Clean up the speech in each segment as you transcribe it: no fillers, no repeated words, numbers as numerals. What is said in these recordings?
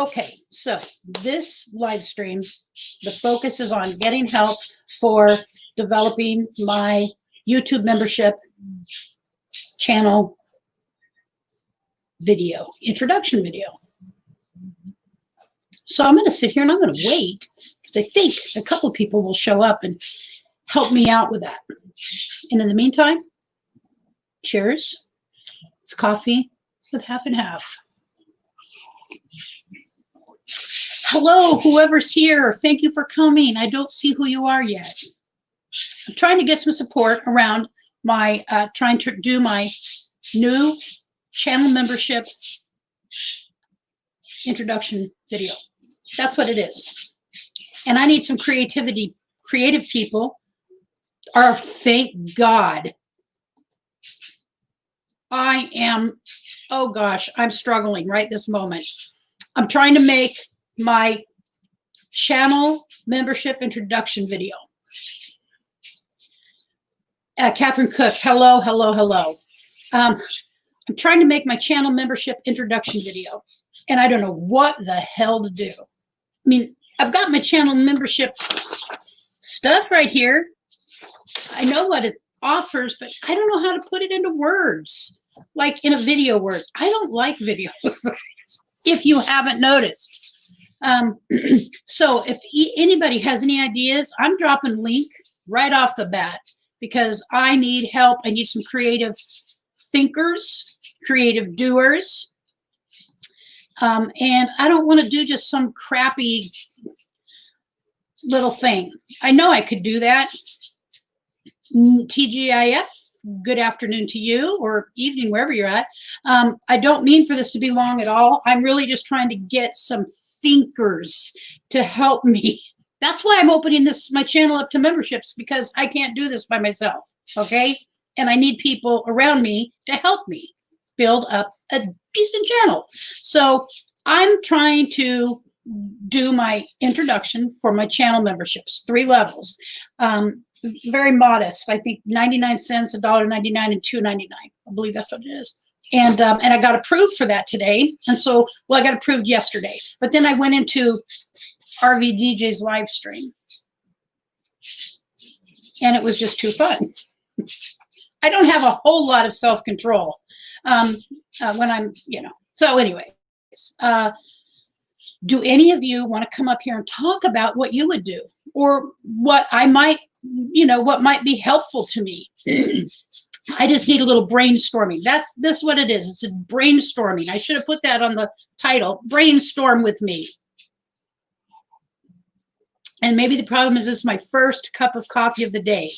Okay, so this live stream, the focus is on getting help for developing my YouTube membership channel video, introduction video. So I'm going to sit here and I'm going to wait because I think a couple of people will show up and help me out with that. And in the meantime, cheers. It's coffee with half and half. Hello, whoever's here. Thank you for coming. I don't see who you are yet. I'm trying to get some support around my, trying to do my new channel membership introduction video. That's what it is. And I need some creative people. Thank God. I am, oh gosh, I'm struggling right this moment. I'm trying to make my channel membership introduction video. Catherine Cook, hello, hello, hello. I'm trying to make my channel membership introduction video, and I don't know what the hell to do. I mean, I've got my channel membership stuff right here. I know what it offers, but I don't know how to put it into words, like in a video words. I don't like videos, if you haven't noticed. So if anybody has any ideas, I'm dropping a link right off the bat because I need help. I need some creative thinkers, creative doers. And I don't want to do just some crappy little thing. I know I could do that. TGIF, good afternoon to you, or evening, wherever you're at. I don't mean for this to be long at all. I'm really just trying to get some thinkers to help me. That's why I'm opening my channel up to memberships, because I can't do this by myself, okay? And I need people around me to help me build up a decent channel. So I'm trying to do my introduction for my channel memberships, 3 levels. Very modest. I think 99 cents, $1.99, and $2.99. I believe that's what it is. And I got approved for that today. And so, well, I got approved yesterday. But then I went into RVDJ's live stream, and it was just too fun. I don't have a whole lot of self-control when I'm, So anyway, do any of you want to come up here and talk about what you would do, or what I might, what might be helpful to me? I just need a little brainstorming. That's what it is. It's a brainstorming. I should have put that on the title, Brainstorm with Me. And maybe the problem is this is my first cup of coffee of the day.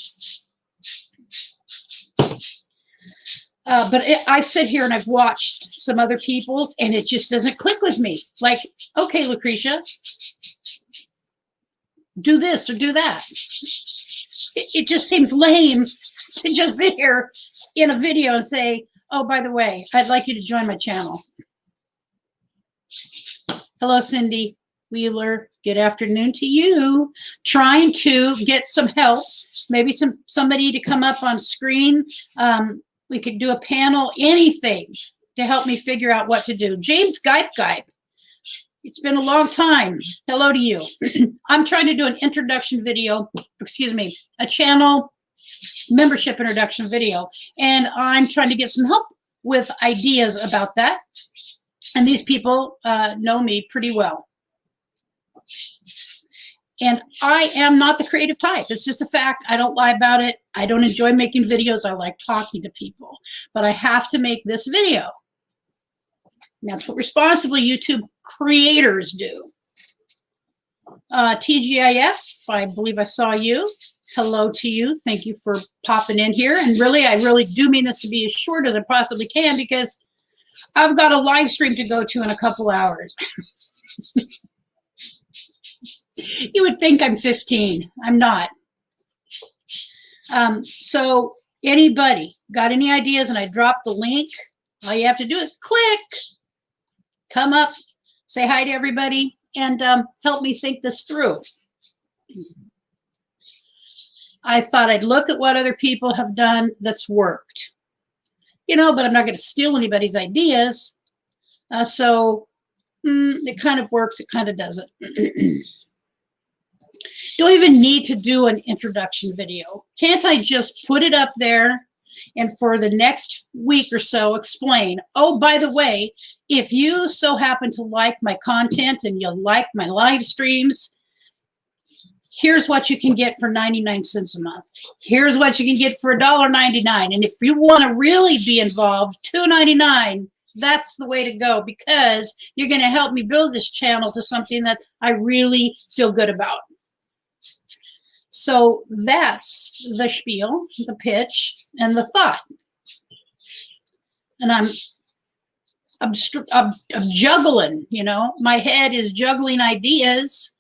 But I sit here and I've watched some other people's, and it just doesn't click with me. Like, okay, Lucretia, do this or do that. It just seems lame to just sit here in a video and say, oh, by the way, I'd like you to join my channel. Hello, Cindy Wheeler. Good afternoon to you. Trying to get some help, maybe somebody to come up on screen. We could do a panel, anything to help me figure out what to do. James Gipe. It's been a long time. Hello to you. I'm trying to do an introduction video, a channel membership introduction video. And I'm trying to get some help with ideas about that. And these people know me pretty well. And I am not the creative type. It's just a fact. I don't lie about it. I don't enjoy making videos. I like talking to people. But I have to make this video. And that's what responsible YouTube creators do. TGIF, I believe I saw you. Hello to you. Thank you for popping in here. And really, I really do mean this to be as short as I possibly can, because I've got a live stream to go to in a couple hours. You would think I'm 15. I'm not. So anybody got any ideas, and I drop the link, all you have to do is click, come up, say hi to everybody, and help me think this through. I thought I'd look at what other people have done that's worked. But I'm not going to steal anybody's ideas. So It kind of works, it kind of doesn't. Don't even need to do an introduction video. Can't I just put it up there and for the next week or so explain, oh, by the way, if you so happen to like my content and you like my live streams, here's what you can get for 99 cents a month. Here's what you can get for $1.99. And if you want to really be involved, $2.99, that's the way to go, because you're going to help me build this channel to something that I really feel good about. So that's the spiel, the pitch, and the thought. And I'm juggling, you know, my head is juggling ideas.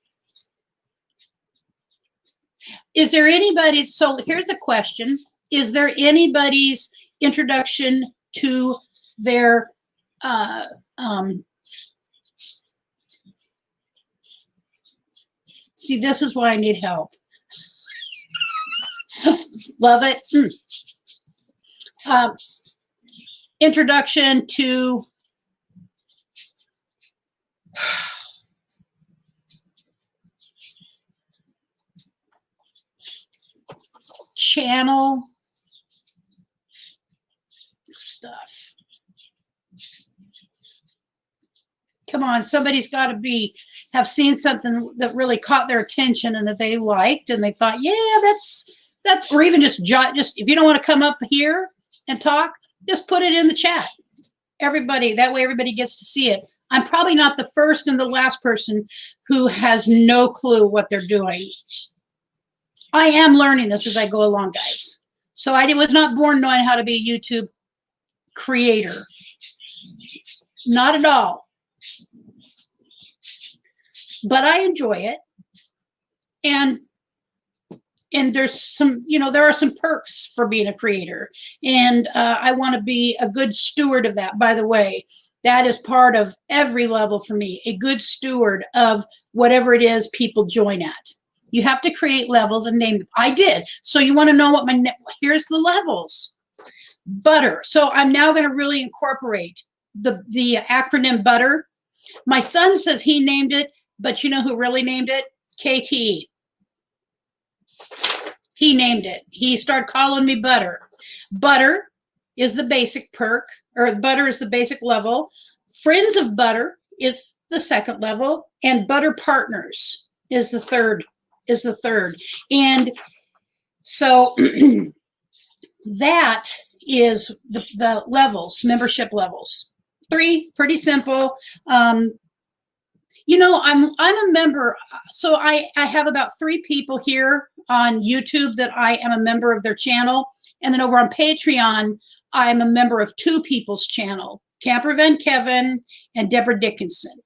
Is there anybody, so here's a question. Is there anybody's introduction to their, see, this is why I need help. Love it. Introduction to channel stuff. Come on, somebody's got to have seen something that really caught their attention and that they liked, and they thought, yeah, that's, or even just if you don't want to come up here and talk, just put it in the chat. Everybody, that way everybody gets to see it. I'm probably not the first and the last person who has no clue what they're doing. I am learning this as I go along, guys. So I was not born knowing how to be a YouTube creator. Not at all. But I enjoy it. And there's some, you know, there are some perks for being a creator. And I want to be a good steward of that, by the way. That is part of every level for me, a good steward of whatever it is people join at. You have to create levels and name them. I did. So you want to know what here's the levels. Butter. So I'm now going to really incorporate the acronym butter. My son says he named it, but you know who really named it? KT. He named it. He started calling me butter. Butter is the basic perk, or butter is the basic level. Friends of butter is the second level, and butter partners is the third. And so that is the levels, membership levels. 3, pretty simple. You know, I'm a member, so I have about 3 people here on YouTube that I am a member of their channel, and then over on Patreon, I'm a member of 2 people's channel, Camper Van Kevin and Deborah Dickinson.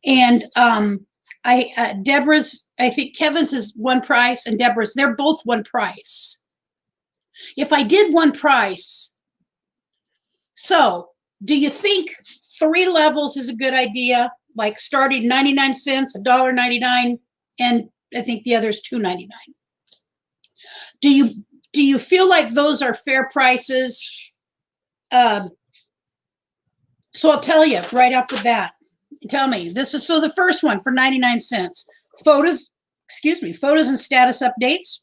And Deborah's, I think Kevin's is one price, and Deborah's, they're both one price. If I did one price, so do you think 3 levels is a good idea? Like starting 99 cents, $1.99, and I think the other's $2.99. Do you feel like those are fair prices? So I'll tell you right off the bat. Tell me, this is, so the first one for 99 cents. Photos and status updates.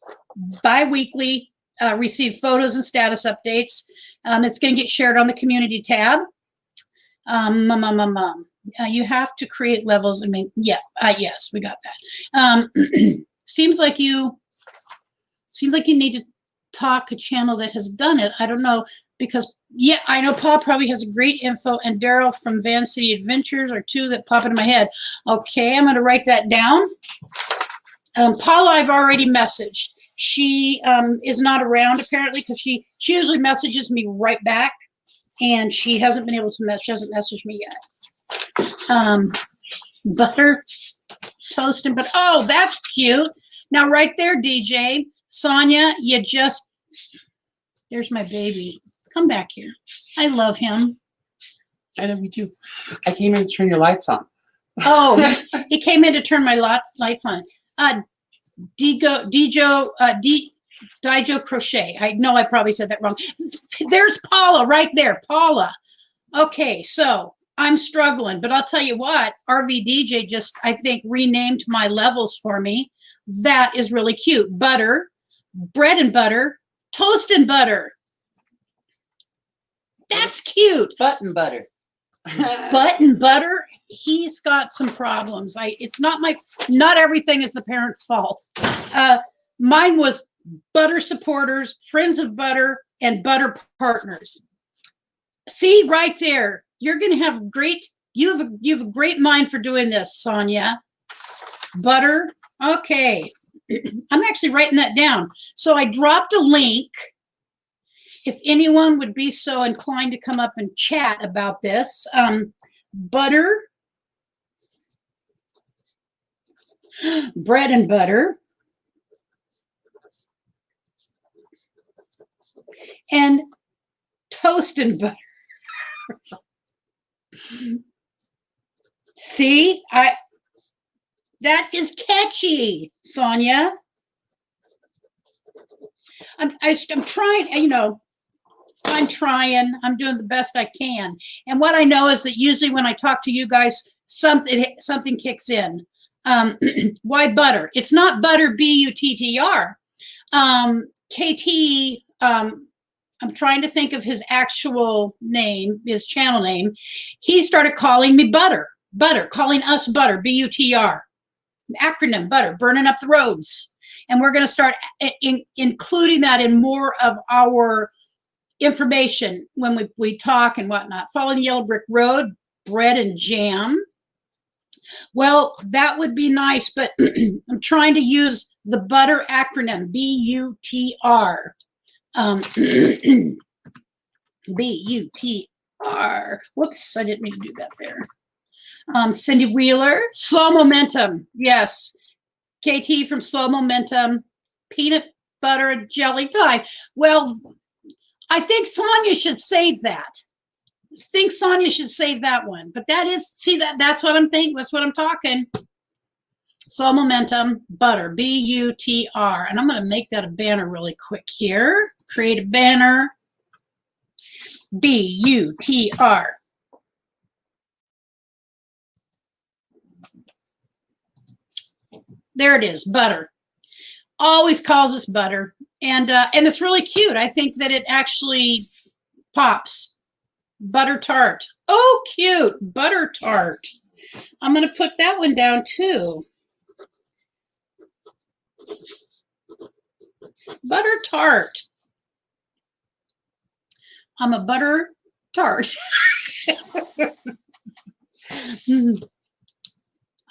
Bi-weekly, receive photos and status updates. It's going to get shared on the community tab. You have to create levels. I mean, yeah, yes, we got that. Seems like you need to talk a channel that has done it. I don't know, because yeah, I know Paul probably has a great info, and Daryl from Van City Adventures are 2 that pop into my head. Okay, I'm going to write that down. Paula, I've already messaged. She is not around apparently, because she usually messages me right back, and she hasn't been able to she hasn't messaged me yet. Butter, toast, and butter. Oh, that's cute. Now right there, DJ. Sonia, there's my baby. Come back here. I love him. I know, me too. I came in to turn your lights on. Oh, he came in to turn my lights on. Dijo Crochet. I know I probably said that wrong. There's Paula right there. Paula. Okay, so I'm struggling, but I'll tell you what, RV DJ just, I think, renamed my levels for me. That is really cute. Butter, bread and butter, toast and butter. That's cute. Button butter. Button butter, he's got some problems. It's not everything is the parents' fault. Mine was butter supporters, friends of butter, and butter partners. See right there, you're going to have you have a great mind for doing this, Sonia. Butter. Okay. I'm actually writing that down. So I dropped a link. If anyone would be so inclined to come up and chat about this, butter, bread and butter, and toast and butter. See, that is catchy, Sonia. I'm trying, I'm trying. I'm doing the best I can. And what I know is that usually when I talk to you guys, something kicks in. Why butter? It's not butter, B-U-T-T-R. KT, I'm trying to think of his actual name, his channel name. He started calling me butter, calling us butter, B-U-T-R. Acronym, butter, burning up the roads. And we're going to start including that in more of our information when we talk and whatnot. Following the yellow brick road, bread and jam. Well, that would be nice, but I'm trying to use the butter acronym, B-U-T-R. B-U-T-R. Whoops, I didn't mean to do that there. Cindy Wheeler, slow momentum. Yes. KT from slow momentum, peanut butter jelly tie. Well, I think Sonia should save that. I think Sonia should save that one. But that is, see, that's what I'm thinking. That's what I'm talking. Slow momentum, butter, B-U-T-R. And I'm going to make that a banner really quick here. Create a banner. B-U-T-R. There it is, butter. Always calls us butter. And it's really cute. I think that it actually pops. Butter tart. Oh, cute. Butter tart. I'm going to put that one down too. Butter tart. I'm a butter tart.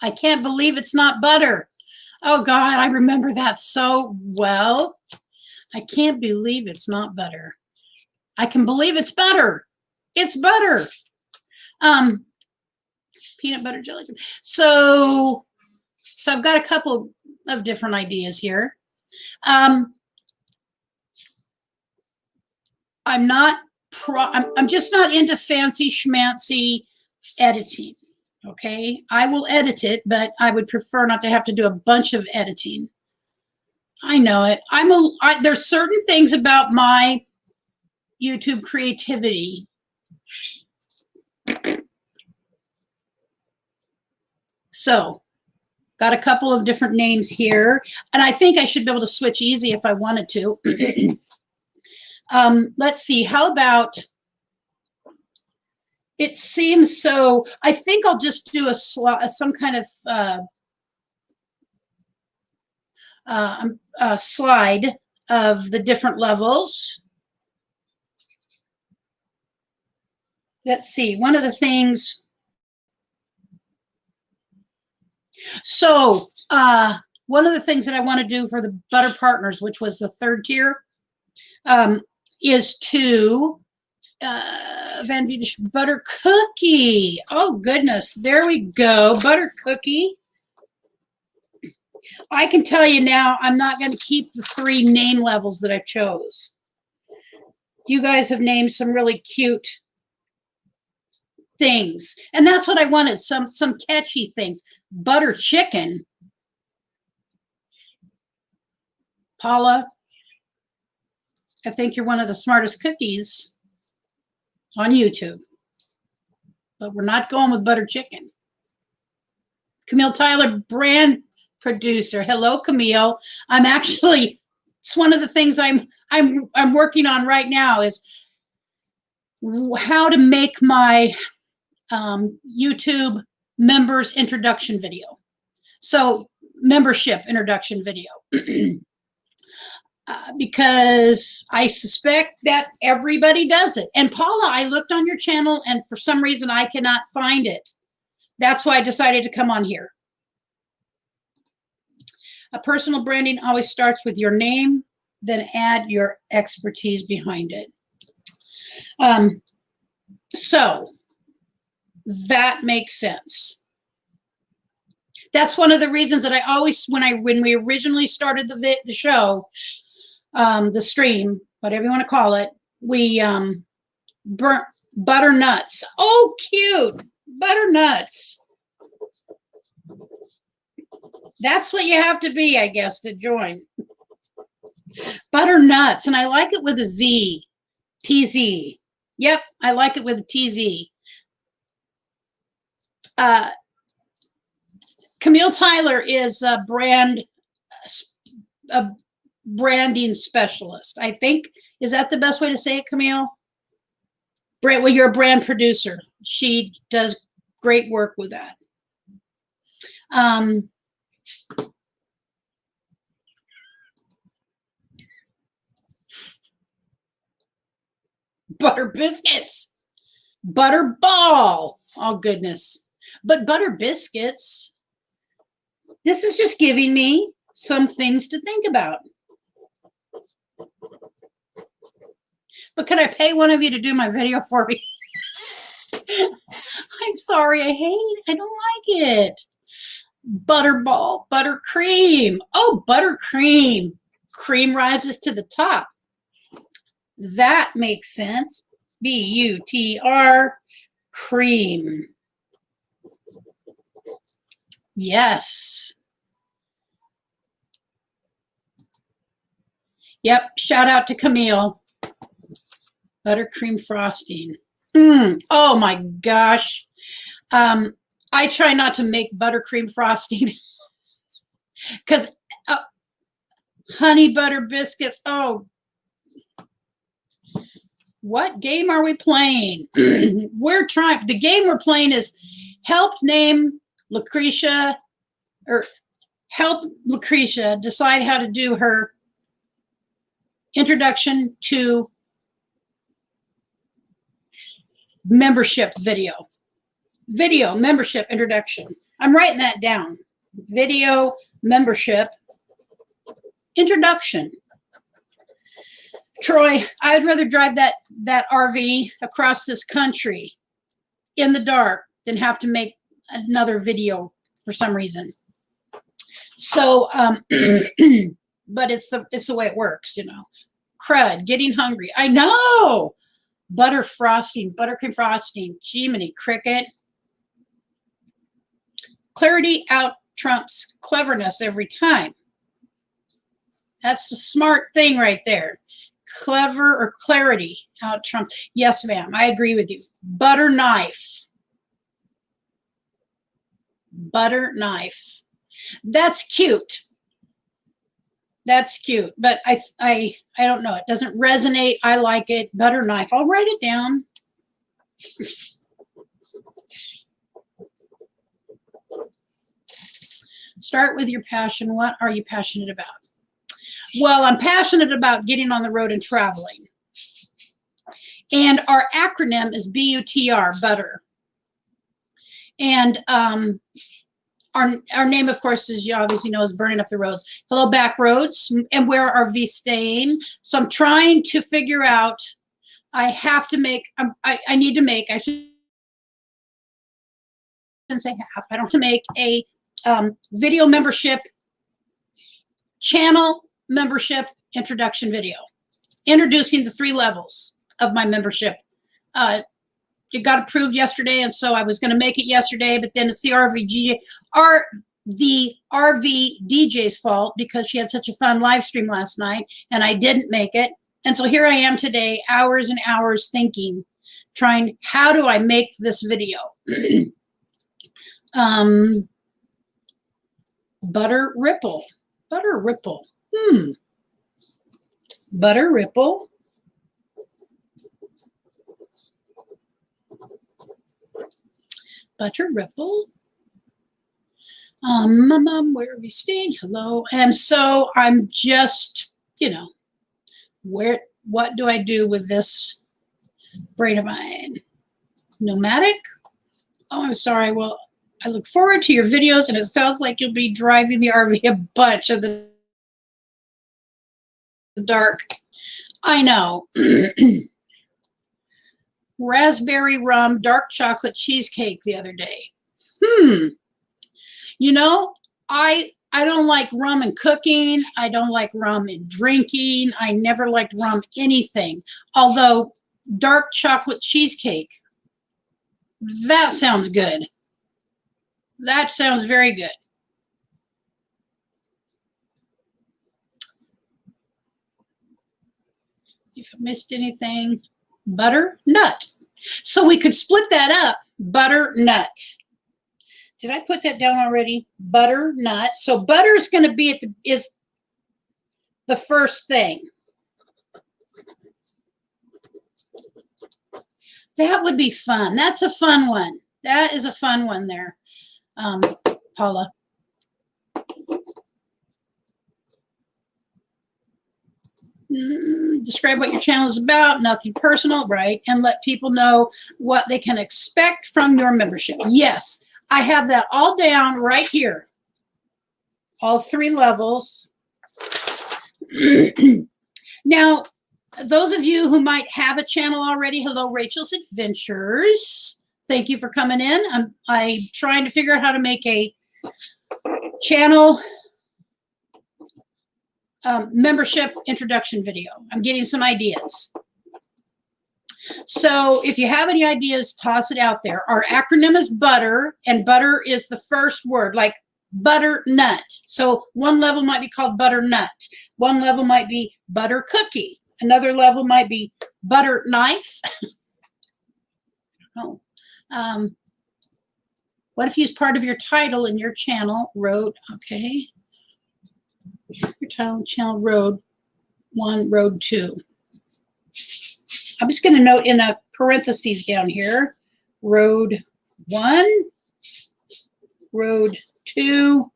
I can't believe it's not butter. Oh, God, I remember that so well. I can't believe it's not butter. I can believe it's butter. It's butter. Peanut butter jelly. So I've got a couple of different ideas here. I'm just not into fancy schmancy editing. Okay, I will edit it, but I would prefer not to have to do a bunch of editing. I know it. There's certain things about my YouTube creativity. So, got a couple of different names here, and I think I should be able to switch easy if I wanted to. Let's see. How about? It seems so. I think I'll just do some kind of slide of the different levels. Let's see. One of the things. So one of the things that I want to do for the butter partners, which was the third tier, is to Van Vita butter cookie. Oh goodness, there we go. Butter cookie. I can tell you now, I'm not going to keep the 3 name levels that I chose. You guys have named some really cute things, and that's what I wanted. Some catchy things. Butter chicken. Paula, I think you're one of the smartest cookies on YouTube. but we're not going with butter chicken. Camille Tyler, brand producer. Hello, Camille. I'm actually, it's one of the things I'm working on right now is how to make my YouTube members introduction video. So membership introduction video. Because I suspect that everybody does it. And Paula, I looked on your channel and for some reason I cannot find it. That's why I decided to come on here. A personal branding always starts with your name, then add your expertise behind it. So that makes sense. That's one of the reasons that I always, when we originally started the show, the stream, whatever you want to call it, we burnt butternuts. Oh, cute butternuts. That's what you have to be, I guess, to join. Butternuts, and I like it with a Z, TZ. Yep, I like it with a TZ. Camille Tyler is a branding specialist, I think. Is that the best way to say it, Camille? Well, you're a brand producer. She does great work with that. Butter biscuits, butter ball. Oh, goodness. But butter biscuits, this is just giving me some things to think about. But can I pay one of you to do my video for me? I'm sorry, I don't like it. Butterball, buttercream. Oh, buttercream. Cream rises to the top. That makes sense. B-U-T-R, cream. Yes. Yep, shout out to Camille. Buttercream frosting. Oh my gosh. I try not to make buttercream frosting because honey butter biscuits. Oh, what game are we playing? The game we're playing is help Lucretia decide how to do her introduction to membership video membership introduction. I'm writing that down. Video membership introduction. Troy, I'd rather drive that RV across this country in the dark than have to make another video for some reason. So, but it's the way it works, you know. Crud, getting hungry. I know. Butter frosting, buttercream frosting. Jiminy cricket. Clarity out trumps cleverness every time. That's the smart thing right there. Clever or clarity out trumps. Yes, ma'am. I agree with you. Butter knife. Butter knife. That's cute. That's cute. But I don't know. It doesn't resonate. I like it. Butter knife. I'll write it down. Start with your passion. What are you passionate about? Well, I'm passionate about getting on the road and traveling. And our acronym is BUTR, butter. And our name, of course, as you obviously know, is Burning Up the Roads. Hello, Boackroads. And where are we staying? So I'm trying to figure out, I have to make, I need to make, I shouldn't say half, I don't have to make a video membership channel membership introduction video introducing the 3 levels of my membership. It got approved yesterday, and so I was going to make it yesterday, but then it's the RV DJ's fault because she had such a fun live stream last night and I didn't make it. And so here I am today, hours and hours thinking, trying, how do I make this video? Butter Ripple. Butter Ripple. Butter Ripple. Butter Ripple. Where are we staying? Hello. And so I'm just, you know, what do I do with this brain of mine? Nomadic? Oh, I'm sorry. Well, I look forward to your videos, and it sounds like you'll be driving the RV a bunch of the dark. I know. Raspberry rum, dark chocolate cheesecake the other day. You know, I don't like rum in cooking. I don't like rum in drinking. I never liked rum anything. Although dark chocolate cheesecake, that sounds good. That sounds very good. See if I missed anything. Butternut. So we could split that up. Butternut. Did I put that down already? Butternut. So butter is going to be at is the first thing. That would be fun. That's a fun one. That is a fun one there, Paula. Describe what your channel is about, nothing personal, right? And let people know what they can expect from your membership. Yes, I have that all down right here. All 3 levels. Now, those of you who might have a channel already, hello, Rachel's Adventures. Thank you for coming in. I'm trying to figure out how to make a channel membership introduction video. I'm getting some ideas. So if you have any ideas, toss it out there. Our acronym is butter, and butter is the first word, like butternut. So one level might be called butternut. One level might be butter cookie. Another level might be butter knife. Oh. What if you use part of your title in your channel, road, okay. Your title, channel, road 1, road 2. I'm just going to note in a parentheses down here, road 1, road 2,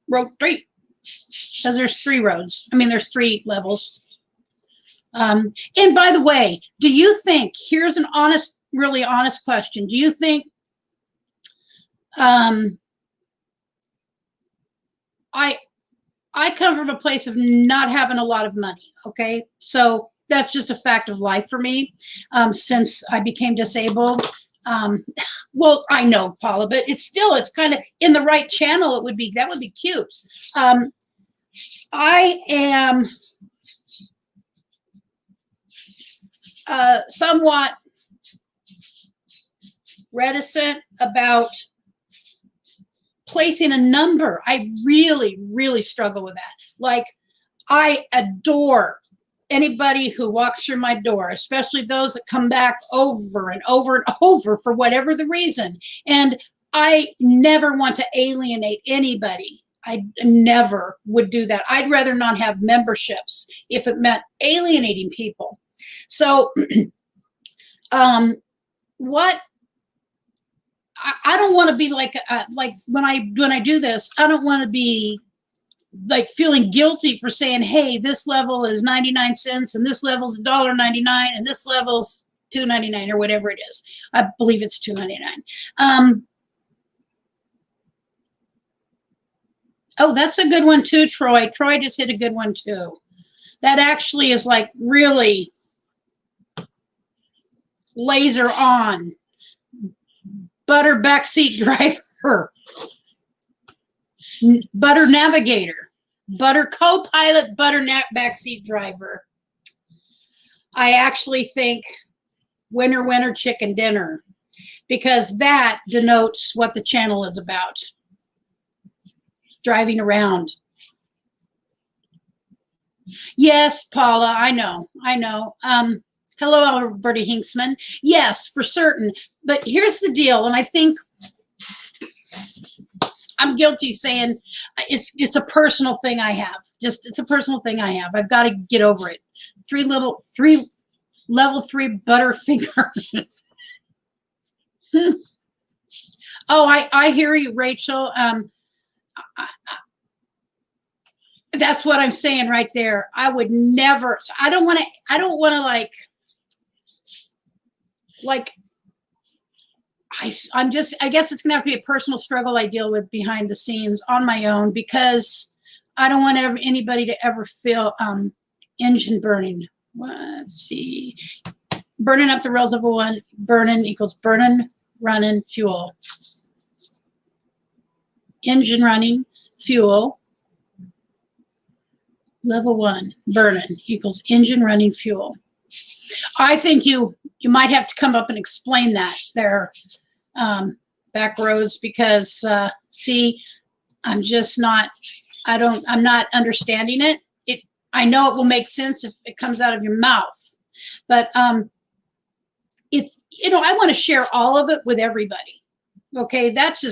road 3. Because there's 3 roads. I mean, there's 3 levels. And by the way, do you think, here's an honest, really honest question. Do you think I come from a place of not having a lot of money, okay? So that's just a fact of life for me since I became disabled. Well, I know, Paula, but it's kind of in the right channel. That would be cute. I am somewhat reticent about placing a number. I really, really struggle with that. Like, I adore anybody who walks through my door, especially those that come back over and over and over for whatever the reason. And I never want to alienate anybody. I never would do that. I'd rather not have memberships if it meant alienating people. So what I don't want to be like when I do this, I don't want to be like feeling guilty for saying, hey, this level is 99 cents and this level's $1.99 and this level's $2.99 or whatever it is. I believe it's $2.99. Oh, that's a good one too, Troy. Troy just hit a good one too. That actually is like really laser on. Butter backseat driver, butter navigator, butter co-pilot, butter backseat driver. I actually think winner, winner, chicken dinner, because that denotes what the channel is about. Driving around. Yes, Paula, I know. Hello, Alberta Hinksman. Yes, for certain. But here's the deal, and I think I'm guilty saying it's a personal thing I have. Just it's a personal thing I have. I've got to get over it. Three level 3 Butterfingers. Oh, I hear you, Rachel. That's what I'm saying right there. I would never. So I don't want to like. I guess it's gonna have to be a personal struggle I deal with behind the scenes on my own, because I don't want anybody to ever feel engine burning. Let's see, burning up the rails, level 1, burning equals burning, running, fuel. Engine running, fuel. Level 1, burning equals engine running, fuel. I think you might have to come up and explain that there, Boackroads, because see, I'm just not. I'm not understanding it. I know it will make sense if it comes out of your mouth, but it's, I want to share all of it with everybody. Okay, that's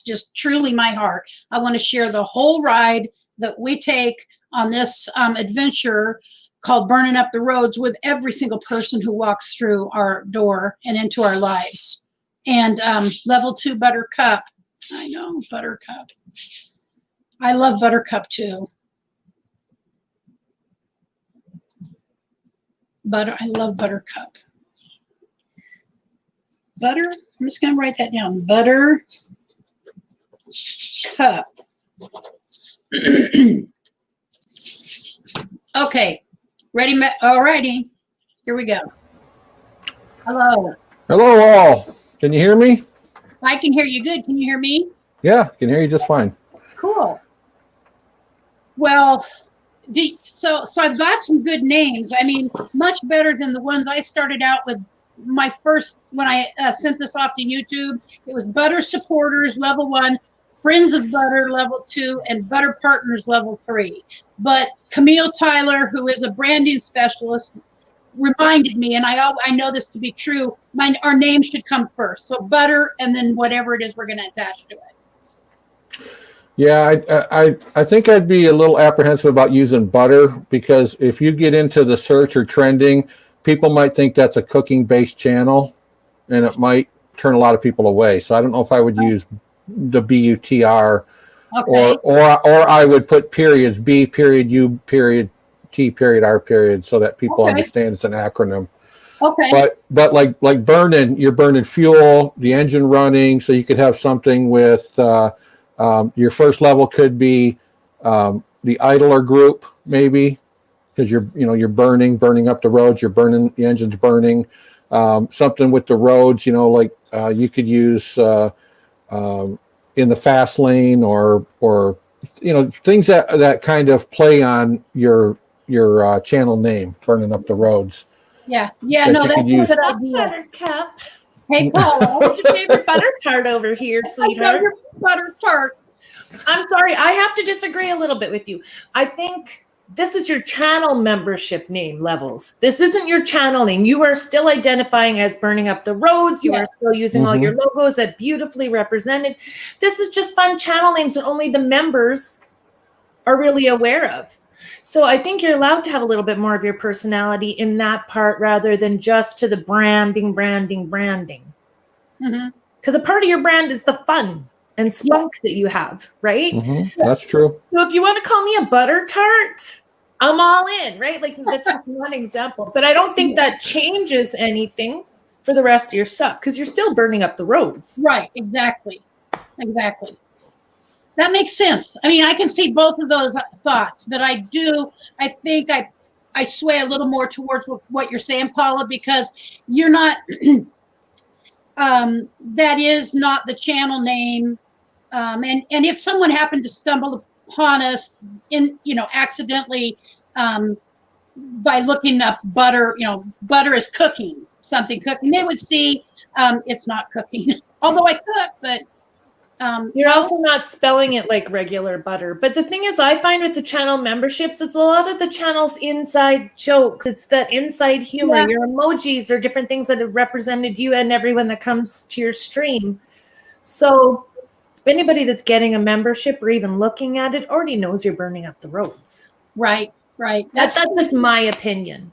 just truly my heart. I want to share the whole ride that we take on this adventure called Burning Up the Roads with every single person who walks through our door and into our lives. And level 2 Buttercup. I know, Buttercup. I love Buttercup too. I love Buttercup. I'm just going to write that down. Buttercup. Okay. Ready? All righty. Here we go. Hello. Hello, all. Can you hear me? I can hear you good. Can you hear me? Yeah, can hear you just fine. Cool. Well, so I've got some good names. I mean, much better than the ones I started out with. My first, when I sent this off to YouTube, it was Butter Supporters level 1, Friends of Butter level 2, and Butter Partners level 3. But Camille Tyler, who is a branding specialist, reminded me, and I know this to be true, our name should come first. So Butter, and then whatever it is we're going to attach to it. Yeah, I think I'd be a little apprehensive about using butter, because if you get into the search or trending, people might think that's a cooking-based channel, and it might turn a lot of people away. So I don't know if I would use the BUTR, Okay. or I would put periods, B period, U period, T period, R period, so that people understand it's an acronym. Okay. But like burning, you're burning fuel, the engine running, so you could have something with your first level could be the idler group, maybe, because you're burning up the roads, you're burning, the engine's burning. Something with the roads, like you could use in the fast lane, or things that kind of play on your channel name, burning up the roads. Yeah. No, that's a good idea. Buttercup. Hey, Paula. What's your favorite butter tart over here, sweetheart? Butter tart. I'm sorry, I have to disagree a little bit with you. I think this is your channel membership name levels. This isn't your channel name. You are still identifying as Burning Up the Roads. You are still using all your logos that beautifully represented. This is just fun channel names that only the members are really aware of. So I think you're allowed to have a little bit more of your personality in that part, rather than just to the branding. Because a part of your brand is the fun and spunk that you have, right? That's true. So if you want to call me a butter tart, I'm all in, right? Like, that's just one example. But I don't think that changes anything for the rest of your stuff, because you're still burning up the roads. Right. Exactly. That makes sense. I mean, I can see both of those thoughts, but I think I sway a little more towards what you're saying, Paula, because you're not, that is not the channel name. And if someone happened to stumble upon us accidentally, by looking up butter, butter is cooking, they would see, it's not cooking, although I cook, but You're also not spelling it like regular butter. But the thing is, I find with the channel memberships, it's a lot of the channel's inside jokes. It's that inside humor. Yeah. Your emojis are different things that have represented you and everyone that comes to your stream. So anybody that's getting a membership or even looking at it already knows you're burning up the roads. Right. That's just my opinion.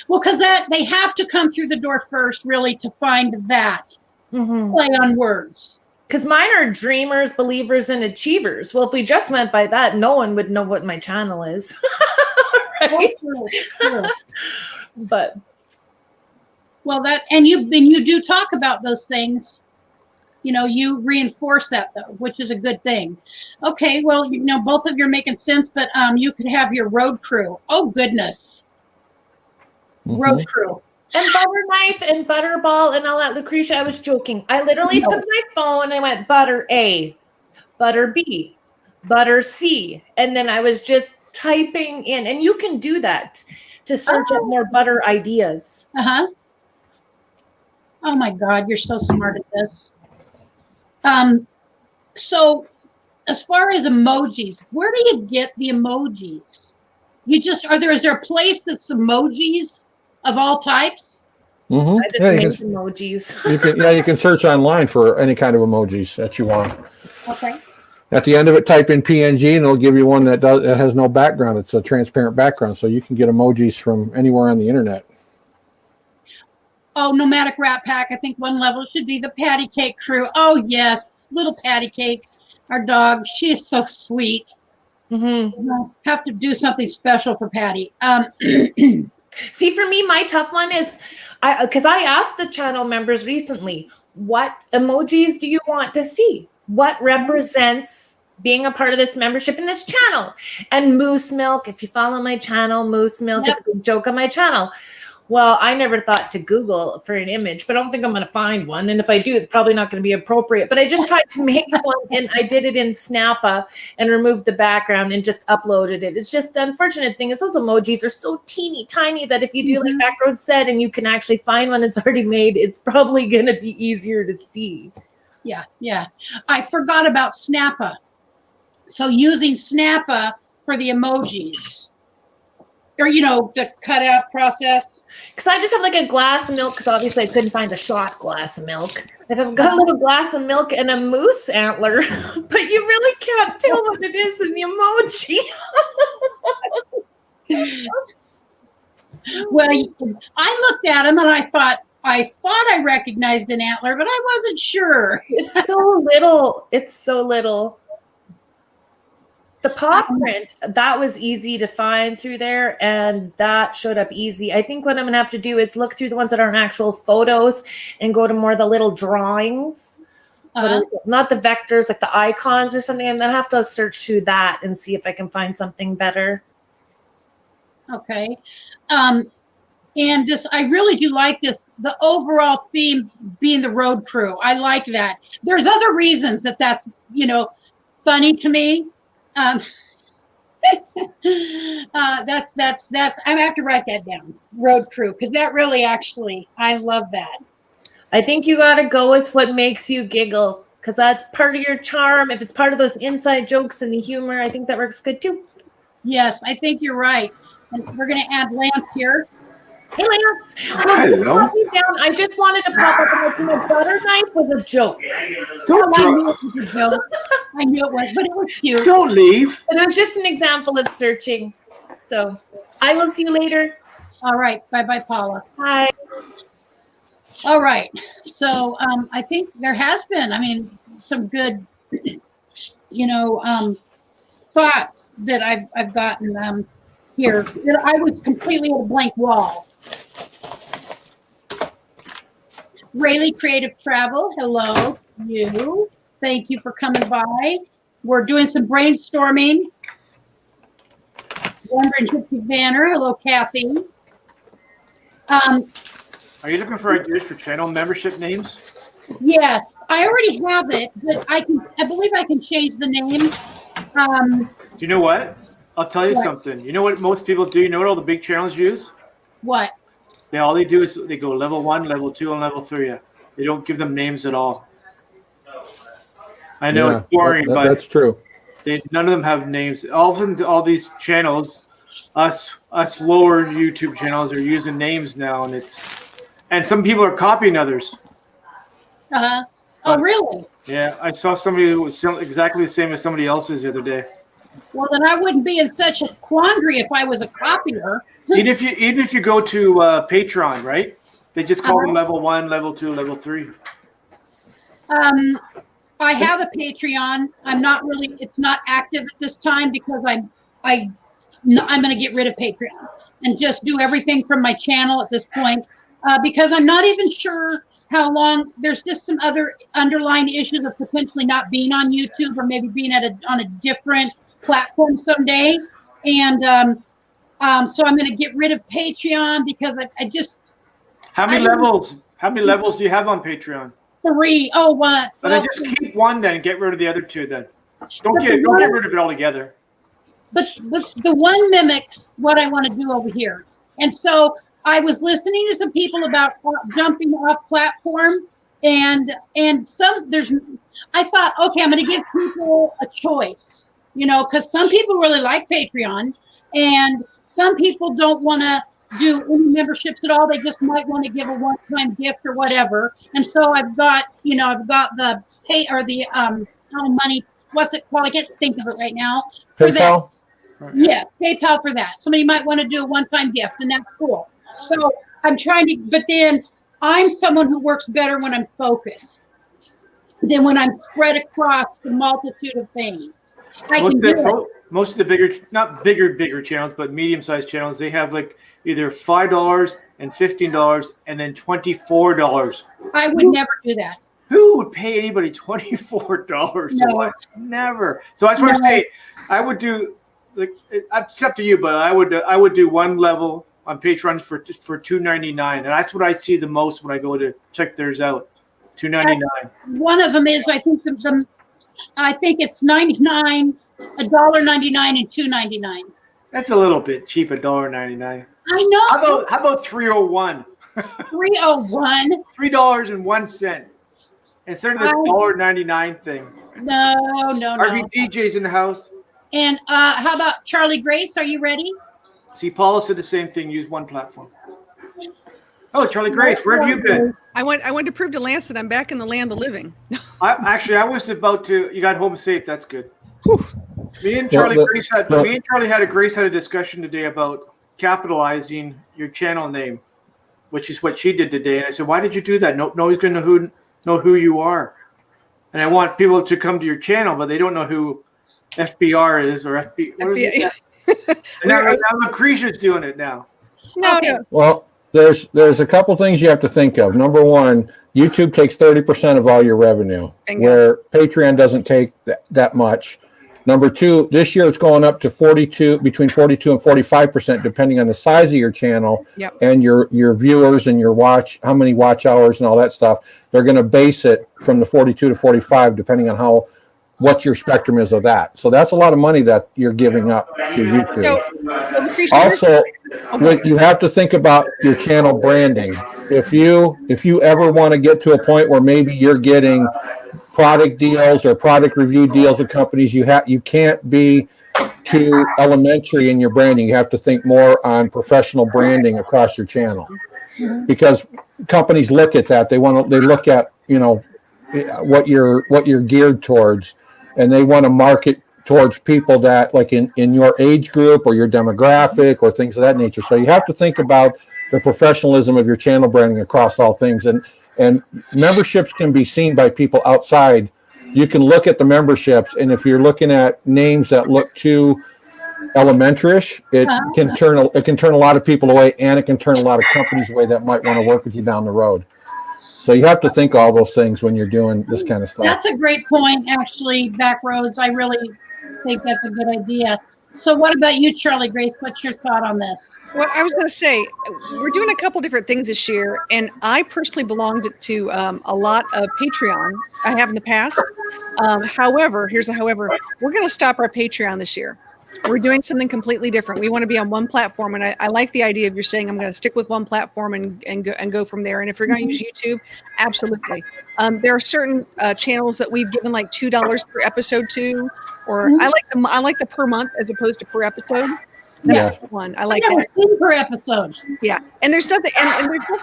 Well, because they have to come through the door first, really, to find that play on words. Because mine are dreamers, believers, and achievers. Well, if we just went by that, no one would know what my channel is. Right? True. But Well, and you do talk about those things. You reinforce that, though, which is a good thing. Okay, well, both of you are making sense, but you could have your road crew. Oh, goodness. Road crew. And butter knife and butterball and all that. Lucretia, I was joking. I literally took my phone and I went butter A, butter B, butter C. And then I was just typing in. And you can do that to search up more butter ideas. Uh-huh. Oh, my God. You're so smart at this. So as far as emojis, where do you get the emojis? Is there a place that's emojis of all types? I just make emojis. You can search online for any kind of emojis that you want. Okay. At the end of it, type in PNG, and it'll give you one that has no background. It's a transparent background, so you can get emojis from anywhere on the internet. Oh, Nomadic Rat Pack. I think one level should be the Patty Cake crew. Oh, yes. Little Patty Cake, our dog. She is so sweet. We'll have to do something special for Patty. See, for me, my tough one is, because I asked the channel members recently, what emojis do you want to see? What represents being a part of this membership in this channel? And moose milk, if you follow my channel, moose milk is a big joke on my channel. Well, I never thought to Google for an image, but I don't think I'm going to find one. And if I do, it's probably not going to be appropriate. But I just tried to make one, and I did it in Snappa and removed the background and just uploaded it. It's just the unfortunate thing is those emojis are so teeny tiny that if you do like Boackroads said and you can actually find one that's already made, it's probably going to be easier to see. Yeah. I forgot about Snappa. So using Snappa for the emojis. Or, the cutout process. Because I just have like a glass of milk, because obviously I couldn't find a shot glass of milk. And I've got a little glass of milk and a moose antler, but you really can't tell what it is in the emoji. Well, I looked at them and I thought I recognized an antler, but I wasn't sure. It's so little. It's so little. The paw print, that was easy to find through there, and that showed up easy. I think what I'm going to have to do is look through the ones that aren't actual photos and go to more of the little drawings, not the vectors, like the icons or something. I'm going to have to search through that and see if I can find something better. Okay. And I really do like this, the overall theme being the road crew. I like that. There's other reasons that's, funny to me. That's I'm gonna have to write that down. Road crew, because that really I love that. I think you got to go with what makes you giggle, because that's part of your charm. If it's part of those inside jokes and the humor, I think that works good too. Yes, I think you're right. And we're gonna add Lance here. Hey, Lance. Hello. I just wanted to pop up and let you know butter knife was a joke. I knew it was a joke. I knew it was, but it was cute. Don't leave. But it was just an example of searching. So I will see you later. All right. Bye-bye, Paula. Bye. All right. So I think there has been, some good, thoughts that I've gotten here. I was completely at a blank wall. Rayleigh Creative Travel, hello, you. Thank you for coming by. We're doing some brainstorming. Wonder and Gypsy Banner, hello, Kathy. Are you looking for ideas for channel membership names? Yes, I already have it, but I believe I can change the name. Do you know what? I'll tell you something. You know what most people do? You know what all the big channels use? What? All they do is they go level 1, level 2, and level 3. They don't give them names at all. I know it's boring, but that's true. None of them have names. Often, all these channels, us lower YouTube channels, are using names now, and some people are copying others. Oh, really? Yeah, I saw somebody who was exactly the same as somebody else's the other day. Well, then I wouldn't be in such a quandary if I was a copier. Even if you go to Patreon, right? They just call them level 1, level 2, level 3. I have a Patreon. I'm not really. It's not active at this time because I'm going to get rid of Patreon and just do everything from my channel at this point. Because I'm not even sure how long. There's just some other underlying issues of potentially not being on YouTube or maybe being on a different platform someday. And so I'm going to get rid of Patreon because I just. How many levels? How many levels do you have on Patreon? 3. Oh, what? But then just keep one, then get rid of the other 2. Then don't get rid of it altogether. But the one mimics what I want to do over here. And so I was listening to some people about jumping off platform, and I thought, okay, I'm going to give people a choice, because some people really like Patreon, and some people don't want to do any memberships at all. They just might want to give a one-time gift or whatever. And so I've got the pay or the money. What's it called? I can't think of it right now. PayPal. Yeah, PayPal for that. Somebody might want to do a one-time gift, and that's cool. So I'm trying to, but then I'm someone who works better when I'm focused than when I'm spread across the multitude of things. Most of the bigger channels, but medium-sized channels, they have like either $5 and $15 and then $24. I would never do that. Who would pay anybody $24 to watch? Never. So that's what I say. I would do. Like, it's up to you, but I would do one level on Patreon for $2.99, and that's what I see the most when I go to check theirs out. $2.99. One of them is I think it's $99, $1.99, and $2.99. That's a little bit cheap, $1.99. I know. How about $3.01? $3.01. $3.01 instead of this $1.99 thing. No. DJ's in the house. And how about Charlie Grace? Are you ready? See, Paula said the same thing. Use one platform. Oh, Charlie Grace, where have you been? I went to prove to Lance that I'm back in the land of the living. I was about to. You got home safe. That's good. Me and Charlie had a discussion today about capitalizing your channel name, which is what she did today. And I said, why did you do that? Nobody's going to know who you are. And I want people to come to your channel, but they don't know who FBR is or FB. What is it? And now Lucretia's doing it now. No. Well, there's a couple things you have to think of. Number one, YouTube takes 30% of all your revenue, where Patreon doesn't take that much. Number two, this year it's going up to between 42 and 45%, depending on the size of your channel and your viewers and how many watch hours and all that stuff. They're going to base it from the 42 to 45, depending on what your spectrum is of that. So that's a lot of money that you're giving up to YouTube. Also, you have to think about your channel branding. If you ever want to get to a point where maybe you're getting product deals or product review deals with companies, you can't be too elementary in your branding. You have to think more on professional branding across your channel, because companies look at that. They look at what you're geared towards, and they want to market towards people that like in your age group or your demographic or things of that nature. So you have to think about the professionalism of your channel branding across all things. And memberships can be seen by people outside. You can look at the memberships, and if you're looking at names that look too elementary-ish, it can turn a lot of people away, and it can turn a lot of companies away that might want to work with you down the road. So you have to think all those things when you're doing this kind of stuff. That's a great point, actually, Boackroads. I really think that's a good idea. So what about you, Charlie Grace? What's your thought on this? Well, I was going to say, we're doing a couple different things this year, and I personally belonged to a lot of Patreon. I have in the past. However, here's the however. We're going to stop our Patreon this year. We're doing something completely different. We want to be on one platform, and I like the idea of you're saying I'm going to stick with one platform and go from there. And if you're going to use YouTube, absolutely. There are certain channels that we've given like $2 per episode to, or I like the per month as opposed to per episode. That's one. I like that. Per episode. Yeah, and there's nothing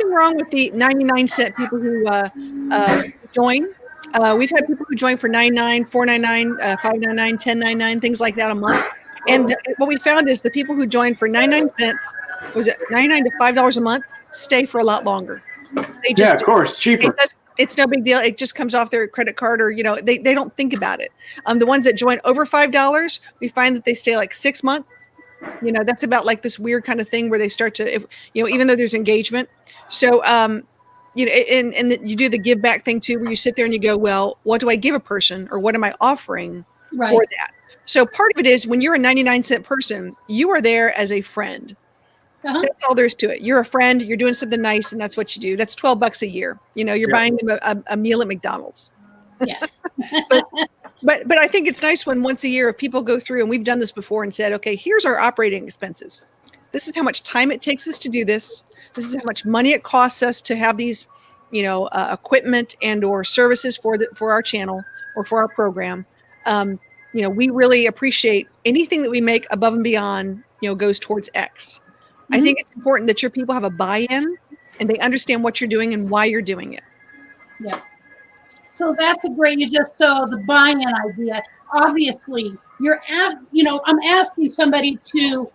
wrong with the 99-cent people who join. We've had people who join for $9.99, $4.99, $5.99, $10.99, things like that a month. And what we found is the people who join for 99 cents, was it $99 to $5 a month, stay for a lot longer. They just, of course, cheaper. It's no big deal. It just comes off their credit card, or they don't think about it. The ones that join over $5, we find that they stay like 6 months. That's about like this weird kind of thing where they start to, even though there's engagement. So, and you do the give back thing too, where you sit there and you go, well, what do I give a person, or what am I offering for that? So part of it is when you're a 99-cent person, you are there as a friend. That's all there is to it. You're a friend, you're doing something nice, and that's what you do. That's $12 a year. You're buying them a meal at McDonald's. Yeah. But I think it's nice when once a year if people go through, and we've done this before, and said, okay, here's our operating expenses. This is how much time it takes us to do this. This is how much money it costs us to have these, equipment and or services for our channel or for our program. We really appreciate anything that we make above and beyond, goes towards X. Mm-hmm. I think it's important that your people have a buy-in and they understand what you're doing and why you're doing it. Yeah. So that's a great, you just saw the buy-in idea. Obviously, I'm asking somebody to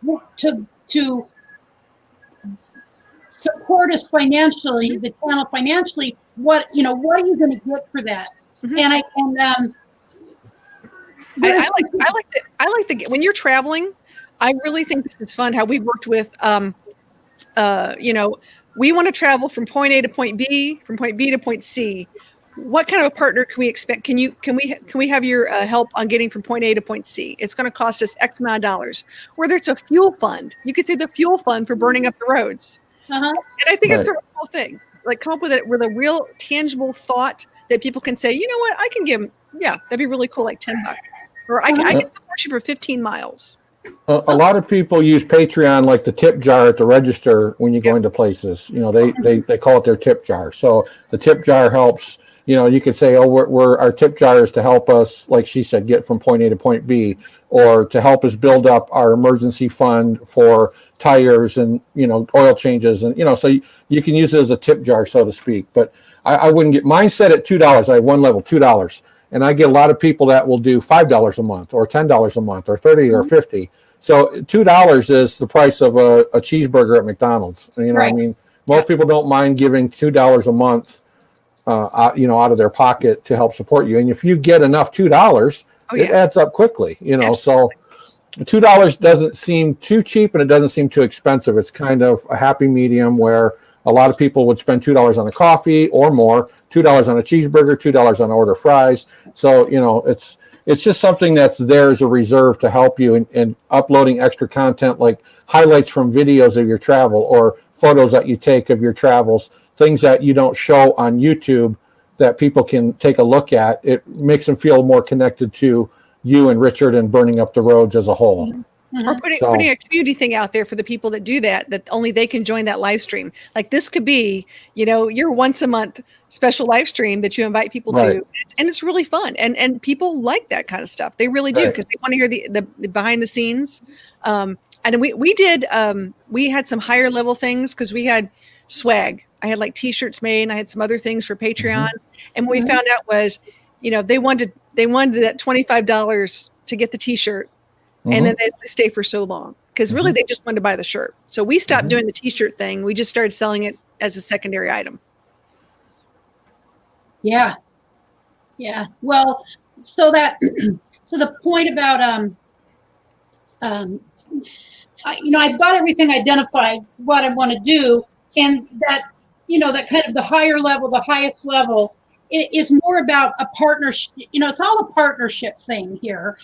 support us financially, the channel financially. What are you going to get for that? Mm-hmm. I like the when you're traveling, I really think this is fun. How we've worked with, we want to travel from point A to point B, from point B to point C. What kind of a partner can we expect? Can we have your help on getting from point A to point C? It's going to cost us X amount of dollars. Whether it's a fuel fund, you could say the fuel fund for burning up the roads. And I think it's a real thing. Like come up with a real tangible thought that people can say, you know what, I can give them. Yeah, that'd be really cool. Like $10, or I can support you for 15 miles. A lot of people use Patreon like the tip jar at the register when you go into places. They call it their tip jar. So the tip jar helps. You could say, our tip jar is to help us, like she said, get from point A to point B, or to help us build up our emergency fund for tires and, oil changes. And, so you can use it as a tip jar, so to speak. But I wouldn't get mine set at $2. I have one level, $2. And I get a lot of people that will do $5 a month or $10 a month or $30 or $50. So $2 is the price of a cheeseburger at McDonald's. Most people don't mind giving $2 a month out of their pocket to help support you. And if you get enough $2, it adds up quickly, so $2 doesn't seem too cheap and it doesn't seem too expensive. It's kind of a happy medium where a lot of people would spend $2 on a coffee or more, $2 on a cheeseburger, $2 on an order of fries. So, it's just something that's there as a reserve to help you in uploading extra content, like highlights from videos of your travel or photos that you take of your travels, things that you don't show on YouTube that people can take a look at. It makes them feel more connected to you and Richard and burning up the roads as a whole. Mm-hmm. Or putting a community thing out there for the people that do that only they can join that live stream. Like this could be, your once a month special live stream that you invite people to. And it's really fun. And people like that kind of stuff. They really do, because they want to hear the behind the scenes. And we had some higher level things because we had swag. I had like t-shirts made and I had some other things for Patreon. And what we found out was, they wanted that $25 to get the t-shirt. And then they stay for so long because really they just wanted to buy the shirt. So we stopped doing the t-shirt thing. We just started selling it as a secondary item. Yeah. Yeah. Well, so the point about, I've got everything identified, what I want to do. And that, that kind of the higher level, the highest level, it is more about a partnership. It's all a partnership thing here.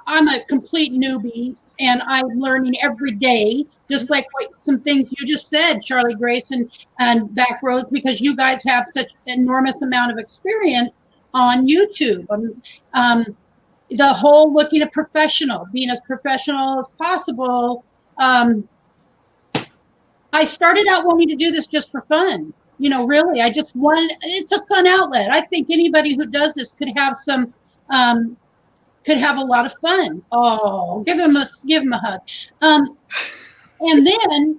I'm a complete newbie and I'm learning every day, just like some things you just said, Charlie Grace and Boackroads, because you guys have such enormous amount of experience on YouTube. the whole looking at professional, being as professional as possible. I started out wanting to do this just for fun. You know, really, I just wanted, it's a fun outlet. I think anybody who does this could have some, could have a lot of fun. Oh, give him a hug. And then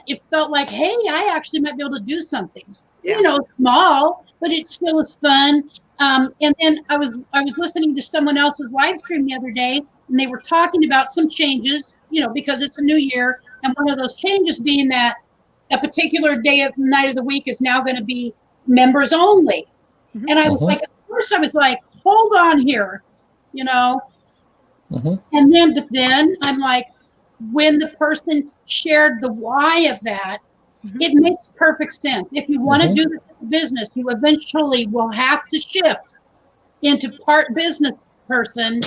it felt like, hey, I actually might be able to do something, you know, small, but it still was fun. And then I was listening to someone else's live stream the other day, and they were talking about some changes, you know, because it's a new year. And one of those changes being that a particular night of the week is now going to be members only. Mm-hmm. And I was like, at first I was like, hold on here, you know. Mm-hmm. And then I'm like, when the person shared the why of that, it makes perfect sense. If you want to do this as a business, you eventually will have to shift into part business person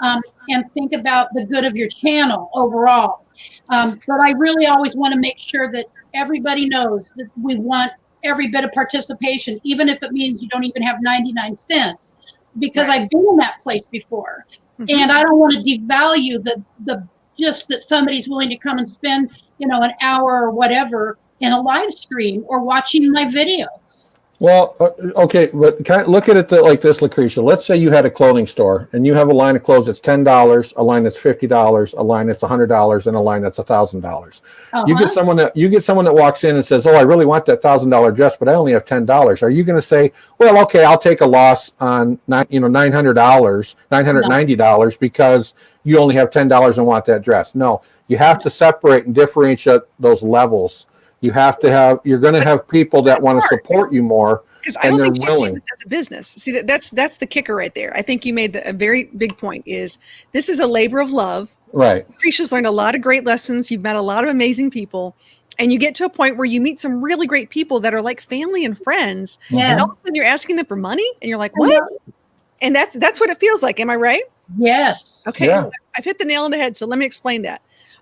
and think about the good of your channel overall. But I really always want to make sure that everybody knows that we want every bit of participation, even if it means you don't even have 99 cents, because I've been in that place before. And I don't want to devalue the just that somebody's willing to come and spend, you know, an hour or whatever in a live stream or watching my videos. Well, okay, but kind of look at it like this, Lucretia. Let's say you had a clothing store and you have a line of clothes that's $10, a line that's $50, a line that's $100, and a line that's $1,000. You get someone that walks in and says, "Oh, I really want that $1,000 dress, but I only have $10." Are you going to say, "Well, okay, I'll take a loss on $990 because you only have $10 and want that dress"? No, you have to separate and differentiate those levels. You have to have, you're going to have people that want to support you more. Because I don't think you see this as a business. See, that's the kicker right there. I think you made a very big point is this is a labor of love. Right. Lucretia's learned a lot of great lessons. You've met a lot of amazing people. And you get to a point where you meet some really great people that are like family and friends. Yeah. And all of a sudden you're asking them for money and you're like, what? And that's what it feels like. Am I right? Yes. Okay. Yeah. I've hit the nail on the head. So let me explain that.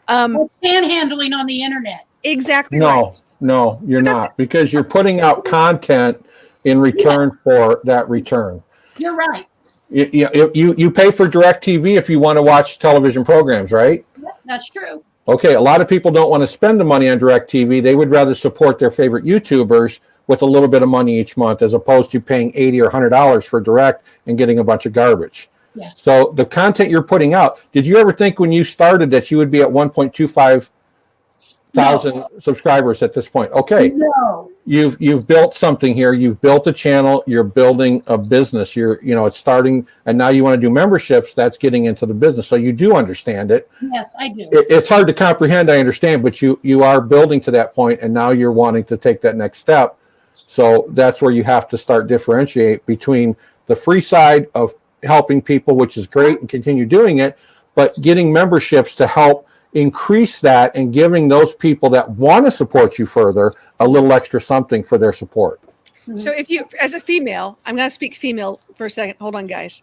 Panhandling on the internet. Exactly. No, you're not, because you're putting out content in return for that return. You're right. You pay for DirecTV if you want to watch television programs, right? Yeah, that's true. Okay, a lot of people don't want to spend the money on DirecTV. They would rather support their favorite YouTubers with a little bit of money each month, as opposed to paying $80 or $100 for Direct and getting a bunch of garbage. Yes. So the content you're putting out, did you ever think when you started that you would be at 1.25 thousand subscribers at this point? Okay. No. You've built something here. You've built a channel. You're building a business. It's starting, and now you want to do memberships. That's getting into the business. So you do understand it. Yes, I do. It's hard to comprehend. I understand, but you are building to that point, and now you're wanting to take that next step. So that's where you have to start differentiate between the free side of helping people, which is great, and continue doing it, but getting memberships to help increase that and giving those people that want to support you further a little extra something for their support. So if you, as a female, I'm going to speak female for a second. Hold on, guys.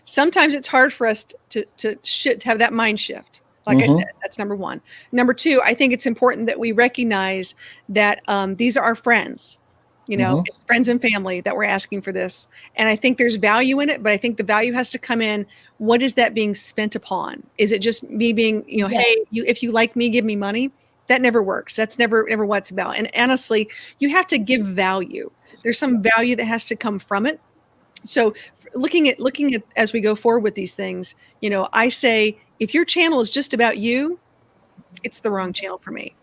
Sometimes it's hard for us to have that mind shift. Like I said, that's number one. Number two, I think it's important that we recognize that these are our friends. It's friends and family that we're asking for this. And I think there's value in it, but I think the value has to come in. What is that being spent upon? Is it just me being, hey, if you like me, give me money? That never works. That's never what it's about. And honestly, you have to give value. There's some value that has to come from it. So looking at as we go forward with these things, I say, if your channel is just about you, it's the wrong channel for me.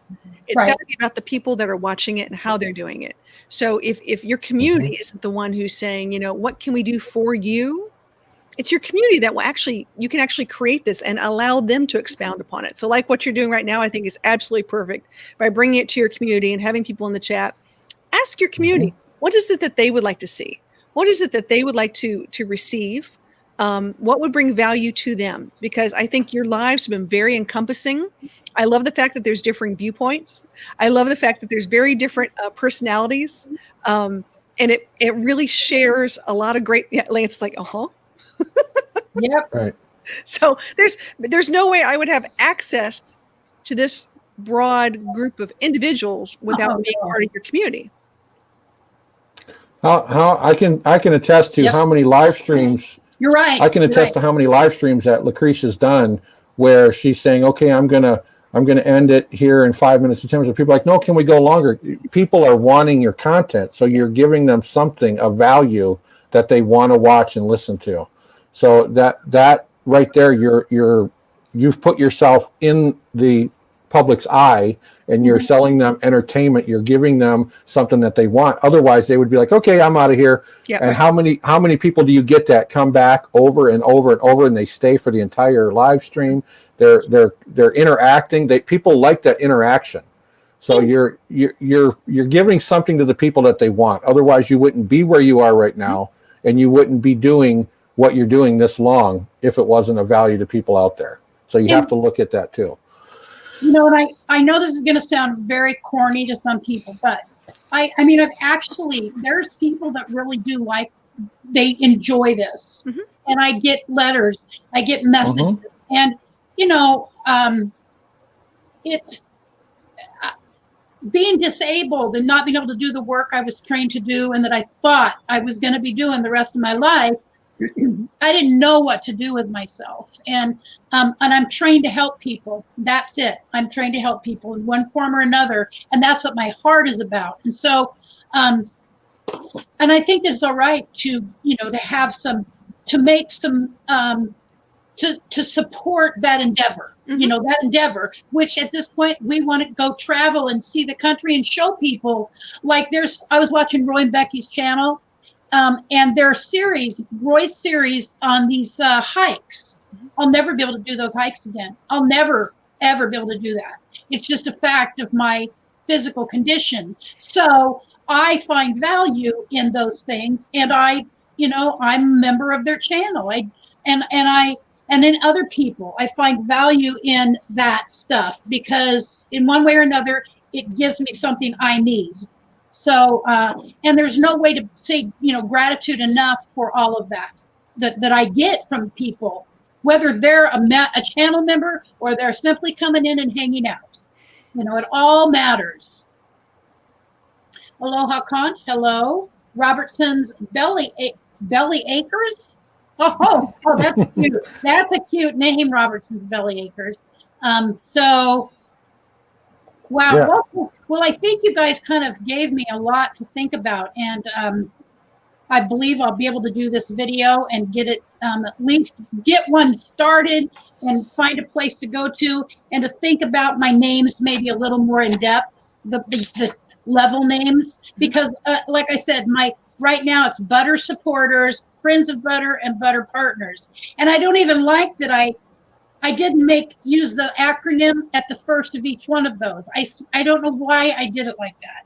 It's got to be about the people that are watching it and how they're doing it. So if your community isn't the one who's saying, what can we do for you? It's your community that you can actually create this and allow them to expound upon it. So like what you're doing right now, I think is absolutely perfect by bringing it to your community and having people in the chat. Ask your community, what is it that they would like to see? What is it that they would like to receive? What would bring value to them? Because I think your lives have been very encompassing. I love the fact that there's differing viewpoints. I love the fact that there's very different personalities. And it really shares a lot of great, Lance is like, Yep. Right. So there's no way I would have access to this broad group of individuals without being part of your community. How I can attest to how many live streams You're right. I can attest to how many live streams that Lucretia's done where she's saying, okay, I'm gonna end it here in 5 minutes to 10 minutes. People are like, no, can we go longer? People are wanting your content, so you're giving them something of value that they want to watch and listen to. So that right there, you've put yourself in the public's eye, and you're selling them entertainment. You're giving them something that they want. Otherwise, they would be like, okay, I'm out of here. Yeah, and right. how many people do you get that come back over and over and over, and they stay for the entire live stream? They're interacting. People like that interaction. So you're giving something to the people that they want. Otherwise, you wouldn't be where you are right now, and you wouldn't be doing what you're doing this long if it wasn't of value to people out there. So you have to look at that too. You know, and I know this is going to sound very corny to some people, but I mean, there's people that really do they enjoy this. Mm-hmm. And I get letters, I get messages, mm-hmm. and, you know, being disabled and not being able to do the work I was trained to do and that I thought I was going to be doing the rest of my life, I didn't know what to do with myself. And I'm trained to help people. That's it. I'm trained to help people in one form or another. And that's what my heart is about. And so, and I think it's all right to make some, to support that endeavor, mm-hmm. That endeavor, which at this point we want to go travel and see the country and show people. Like I was watching Roy and Becky's channel. And their Roy's series on these hikes. I'll never be able to do those hikes again. I'll never, ever be able to do that. It's just a fact of my physical condition. So I find value in those things. And I'm a member of their channel. And in other people, I find value in that stuff because in one way or another, it gives me something I need. So, and there's no way to say, gratitude enough for all of that I get from people, whether they're a channel member or they're simply coming in and hanging out. It all matters. Aloha Conch, hello. Robertson's Belly Acres. Oh, that's cute. That's a cute name, Robertson's Belly Acres. Wow. Yeah. Well, I think you guys kind of gave me a lot to think about, and I believe I'll be able to do this video and get it, at least get one started and find a place to go to and to think about my names maybe a little more in depth, the level names, because like I said, right now it's Butter Supporters, Friends of Butter, and Butter Partners. And I don't even like that I didn't use the acronym at the first of each one of those. I don't know why I did it like that.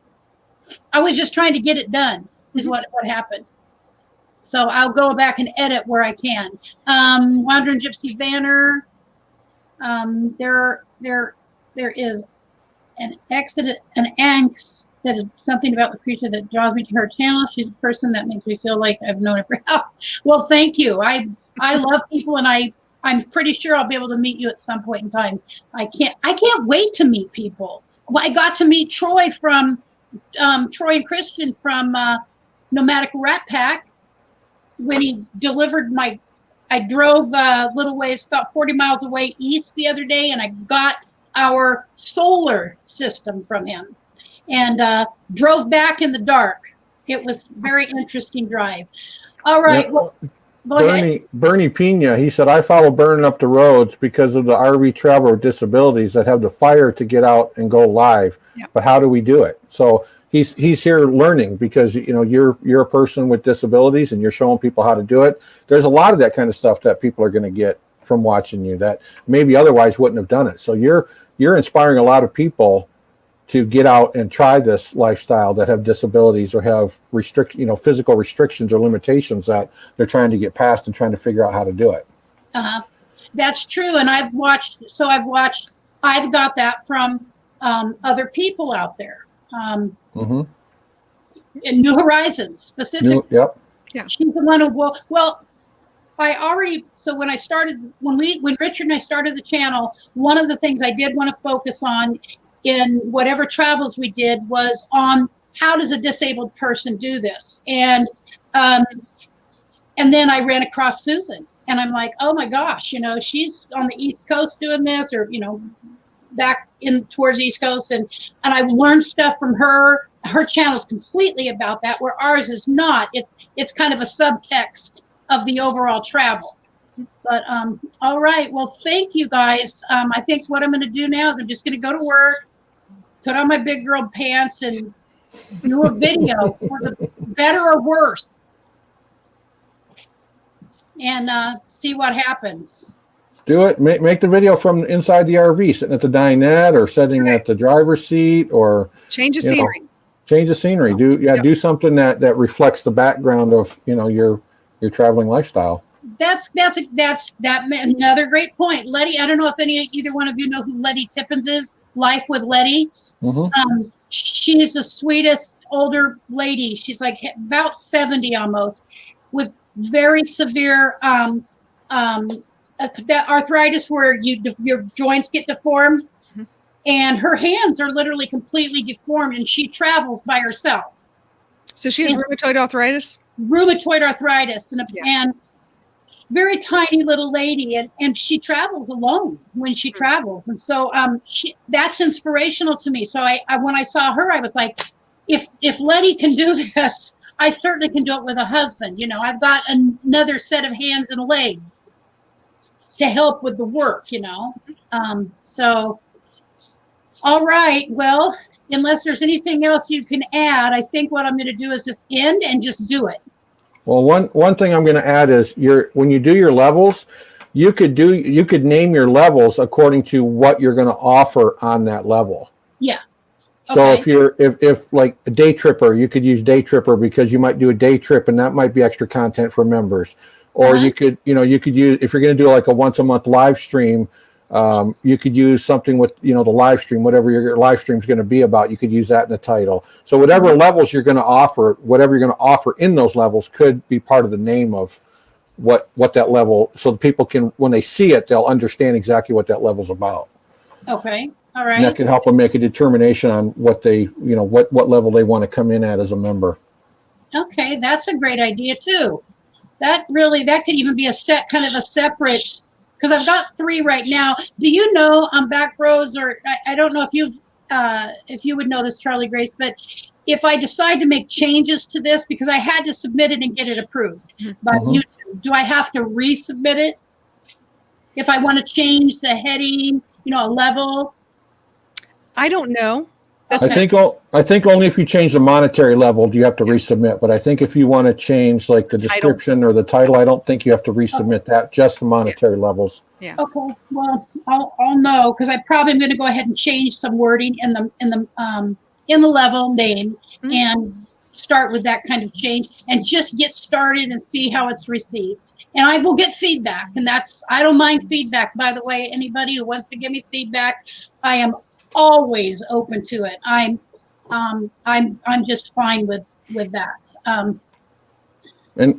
I was just trying to get it done is what happened. So I'll go back and edit where I can. Wandering Gypsy Vanner. There is an angst that is something about the creature that draws me to her channel. She's a person that makes me feel like I've known her for well, thank you. I love people, and I'm pretty sure I'll be able to meet you at some point in time. I can't wait to meet people. Well, I got to meet Troy and Christian from Nomadic Rat Pack when he delivered I drove a little ways, about 40 miles away east the other day, and I got our solar system from him and drove back in the dark. It was a very interesting drive. All right. Yep. Well, Bernie Pena, he said, I follow Burning Up the Roads because of the RV traveler with disabilities that have the fire to get out and go live. Yep. But how do we do it? So he's here learning because you're a person with disabilities and you're showing people how to do it. There's a lot of that kind of stuff that people are going to get from watching you that maybe otherwise wouldn't have done it. So you're inspiring a lot of people to get out and try this lifestyle that have disabilities or have physical restrictions or limitations that they're trying to get past and trying to figure out how to do it. That's true. And I've got that from other people out there. Mm-hmm. In New Horizons specifically. Yep. Yeah. She's the one who when Richard and I started the channel, one of the things I did want to focus on in whatever travels we did was on how does a disabled person do this? And And then I ran across Susan, and I'm like, oh my gosh, she's on the East Coast doing this, or back in towards the East Coast, and I've learned stuff from her. Her channel is completely about that, where ours is not. It's kind of a subtext of the overall travel. But all right, well, thank you guys. I think what I'm going to do now is I'm just going to go to work, put on my big girl pants, and do a video for the better or worse, and see what happens. Do it. Make the video from inside the RV, sitting at the dinette or sitting at the driver's seat, or change the scenery. Change the scenery. Do something that reflects the background of your traveling lifestyle. That's another great point. Letty, I don't know if either one of you know who Letty Tippins is. Life with Letty. Mm-hmm. She's the sweetest older lady. She's like about 70 almost, with very severe that arthritis where your joints get deformed, mm-hmm. and her hands are literally completely deformed, and she travels by herself. So she has rheumatoid arthritis? Rheumatoid arthritis, and very tiny little lady, and she travels alone when she travels, and so that's inspirational to me. So I when I saw her, I was like, if Letty can do this, I certainly can do it with a husband. I've got another set of hands and legs to help with the work. So all right, well, unless there's anything else you can add, I think what I'm going to do is just end and just do it. Well, one thing I'm going to add is when you do your levels, you could name your levels according to what you're going to offer on that level. Yeah. So if like a day tripper, you could use day tripper because you might do a day trip, and that might be extra content for members. Or you could use, if you're going to do like a once a month live stream, you could use something with, the live stream, whatever your live stream is going to be about, you could use that in the title. So whatever levels you're going to offer, whatever you're going to offer in those levels could be part of the name of what that level, so people can, when they see it, they'll understand exactly what that level's about. Okay. All right. And that can help them make a determination on what they, what level they want to come in at as a member. Okay. That's a great idea too. That could even be a separate, because I've got 3 right now. Do you know Boackroads, or I don't know if you would know this, Charlie Grace, but if I decide to make changes to this, because I had to submit it and get it approved by YouTube, do I have to resubmit it if I want to change the heading, a level? I don't know. I think only if you change the monetary level do you have to resubmit. But I think if you want to change like the description or the title, I don't think you have to resubmit that. Just the monetary levels. Yeah. Okay. Well, I'll know, because I probably am going to go ahead and change some wording in the level name, mm-hmm. and start with that kind of change and just get started and see how it's received. And I will get feedback, and I don't mind feedback. By the way, anybody who wants to give me feedback, I am always open to it. I'm just fine with that. And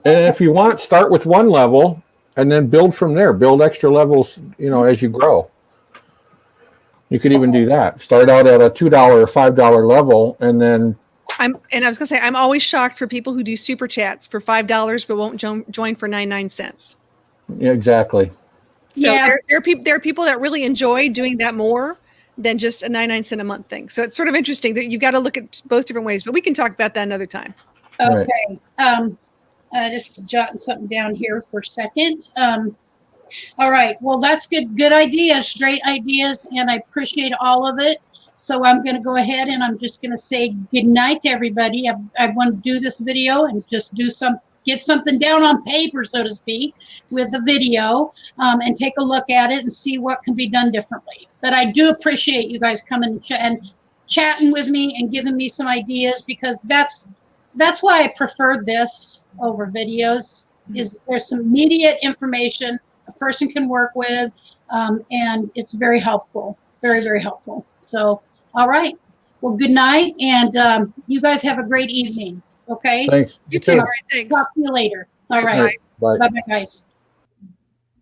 if you want, start with one level and then build from there. Build extra levels, as you grow. You could even do that. Start out at a $2 or $5 level, and then. I was gonna say, I'm always shocked for people who do super chats for $5 but won't join for 99 cents. Yeah, exactly. So there are people that really enjoy doing that more than just a 99-cent a month thing. So it's sort of interesting that you've got to look at both different ways, but we can talk about that another time. Okay. Just jotting something down here for a second. All right. Well, that's good. Good ideas. Great ideas. And I appreciate all of it. So I'm going to go ahead and I'm just going to say good night to everybody. I want to do this video and just get something down on paper, so to speak, with the video, and take a look at it and see what can be done differently. But I do appreciate you guys coming and chatting with me and giving me some ideas, because that's why I prefer this over videos. Is there's some immediate information a person can work with, and it's very helpful, very, very helpful. So, all right. Well, good night, and you guys have a great evening. Okay. Thanks. You too. All right, thanks. Talk to you later. All right. Bye. Bye-bye, guys.